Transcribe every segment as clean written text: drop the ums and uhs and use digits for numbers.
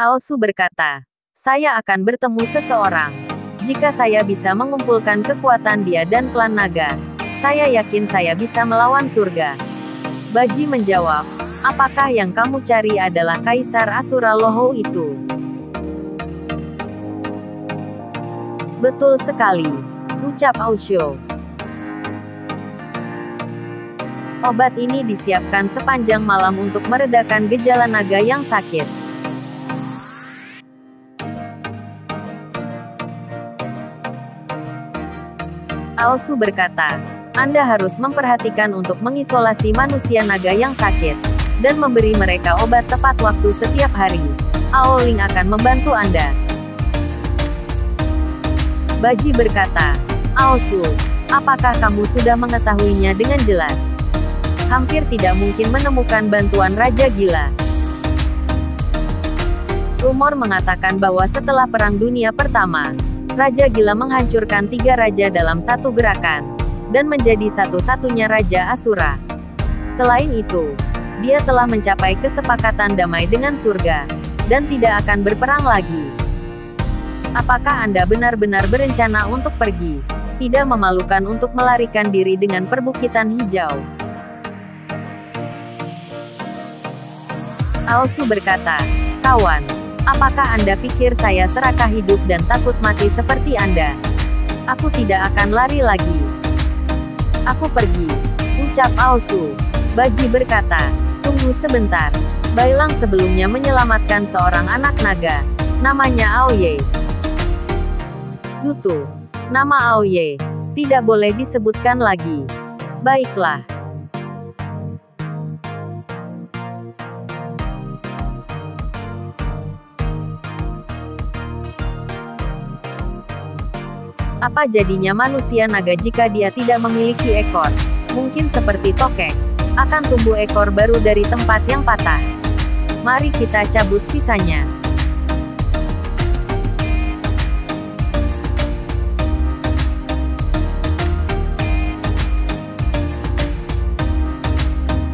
Aosu berkata, saya akan bertemu seseorang. Jika saya bisa mengumpulkan kekuatan dia dan klan naga, saya yakin saya bisa melawan surga. Baji menjawab, apakah yang kamu cari adalah Kaisar Asura Lohou itu? Betul sekali, ucap Aoshu. Obat ini disiapkan sepanjang malam untuk meredakan gejala naga yang sakit. Aosu berkata, Anda harus memperhatikan untuk mengisolasi manusia naga yang sakit, dan memberi mereka obat tepat waktu setiap hari. Aoling akan membantu Anda. Baji berkata, Aosu, apakah kamu sudah mengetahuinya dengan jelas? Hampir tidak mungkin menemukan bantuan Raja Gila. Rumor mengatakan bahwa setelah Perang Dunia Pertama, Raja Gila menghancurkan 3 raja dalam satu gerakan, dan menjadi satu-satunya Raja Asura. Selain itu, dia telah mencapai kesepakatan damai dengan surga, dan tidak akan berperang lagi. Apakah Anda benar-benar berencana untuk pergi? Tidak memalukan untuk melarikan diri dengan perbukitan hijau. Aosu berkata, kawan, apakah Anda pikir saya serakah hidup dan takut mati seperti Anda? Aku tidak akan lari lagi. Aku pergi, ucap Aosu. Baji berkata, tunggu sebentar. Bailang sebelumnya menyelamatkan seorang anak naga. Namanya Aoye. Zutu. Nama Aoye tidak boleh disebutkan lagi. Baiklah. Apa jadinya manusia naga jika dia tidak memiliki ekor? Mungkin seperti tokek, akan tumbuh ekor baru dari tempat yang patah. Mari kita cabut sisanya.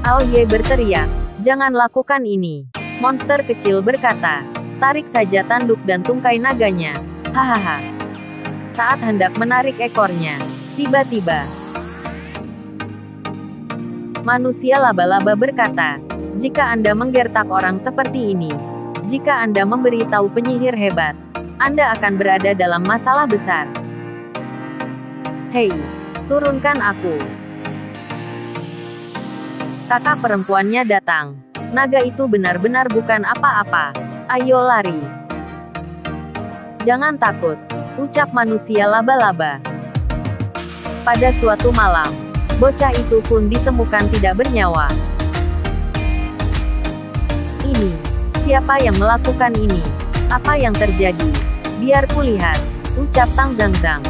Aoye berteriak, jangan lakukan ini. Monster kecil berkata, tarik saja tanduk dan tungkai naganya. Hahaha. Saat hendak menarik ekornya, tiba-tiba manusia laba-laba berkata, jika Anda menggertak orang seperti ini, jika Anda memberi tahu penyihir hebat, Anda akan berada dalam masalah besar. Hei, turunkan aku. Kakak perempuannya datang. Naga itu benar-benar bukan apa-apa. Ayo lari. Jangan takut, ucap manusia laba-laba. Pada suatu malam, bocah itu pun ditemukan tidak bernyawa. Ini, siapa yang melakukan ini? Apa yang terjadi? Biar kulihat, ucap Tang Zhangzhang.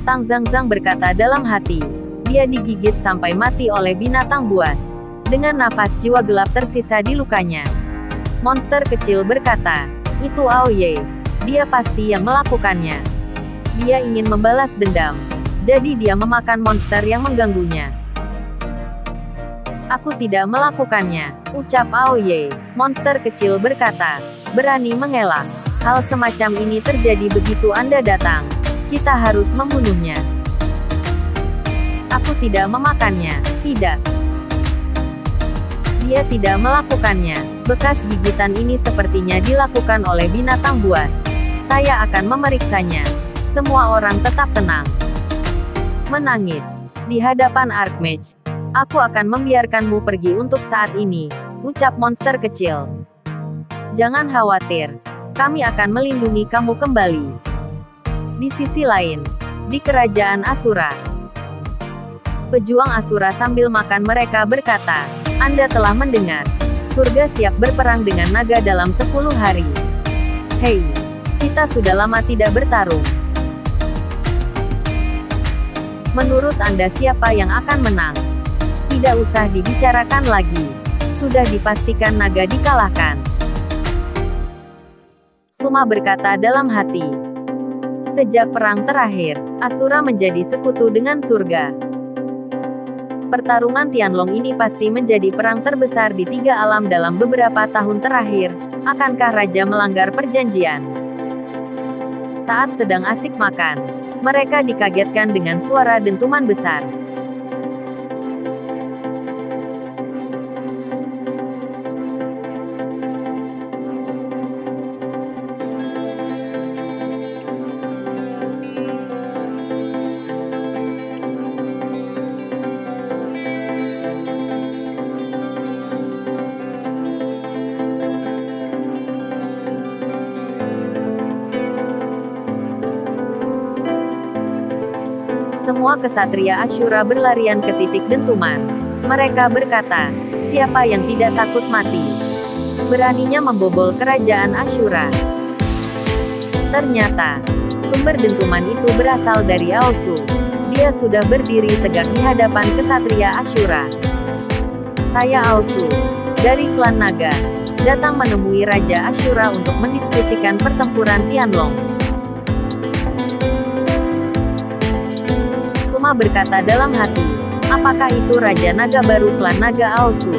Tang Zhangzhang berkata dalam hati, dia digigit sampai mati oleh binatang buas. Dengan nafas jiwa gelap tersisa di lukanya. Monster kecil berkata, itu Aoye. Dia pasti yang melakukannya. Dia ingin membalas dendam. Jadi dia memakan monster yang mengganggunya. Aku tidak melakukannya, ucap Aoye. Monster kecil berkata, berani mengelak. Hal semacam ini terjadi begitu Anda datang. Kita harus membunuhnya. Aku tidak memakannya, tidak. Dia tidak melakukannya. Bekas gigitan ini sepertinya dilakukan oleh binatang buas. Saya akan memeriksanya. Semua orang tetap tenang. Menangis. Di hadapan Archmage. Aku akan membiarkanmu pergi untuk saat ini, ucap monster kecil. Jangan khawatir. Kami akan melindungi kamu kembali. Di sisi lain, di kerajaan Asura. Pejuang Asura sambil makan mereka berkata, Anda telah mendengar. Surga siap berperang dengan naga dalam 10 hari. Hei, kita sudah lama tidak bertarung. Menurut Anda siapa yang akan menang? Tidak usah dibicarakan lagi. Sudah dipastikan naga dikalahkan. Suma berkata dalam hati. Sejak perang terakhir, Asura menjadi sekutu dengan surga. Pertarungan Tianlong ini pasti menjadi perang terbesar di 3 alam dalam beberapa tahun terakhir. Akankah Raja melanggar perjanjian? Saat sedang asik makan, mereka dikagetkan dengan suara dentuman besar. Semua kesatria Asyura berlarian ke titik dentuman. Mereka berkata, siapa yang tidak takut mati? Beraninya membobol kerajaan Asyura. Ternyata, sumber dentuman itu berasal dari Aosu. Dia sudah berdiri tegak di hadapan kesatria Asyura. Saya Aosu, dari klan naga, datang menemui Raja Asyura untuk mendiskusikan pertempuran Tianlong. Suma berkata dalam hati, apakah itu Raja Naga baru klan naga Aosu?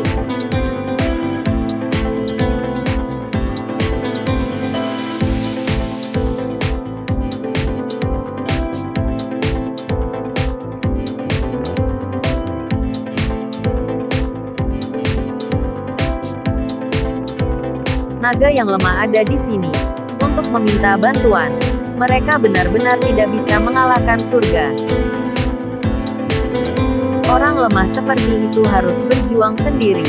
Naga yang lemah ada di sini untuk meminta bantuan. Mereka benar-benar tidak bisa mengalahkan surga. Orang lemah seperti itu harus berjuang sendiri.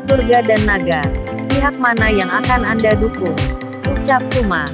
Surga dan naga, pihak mana yang akan Anda dukung? Ucap Suma.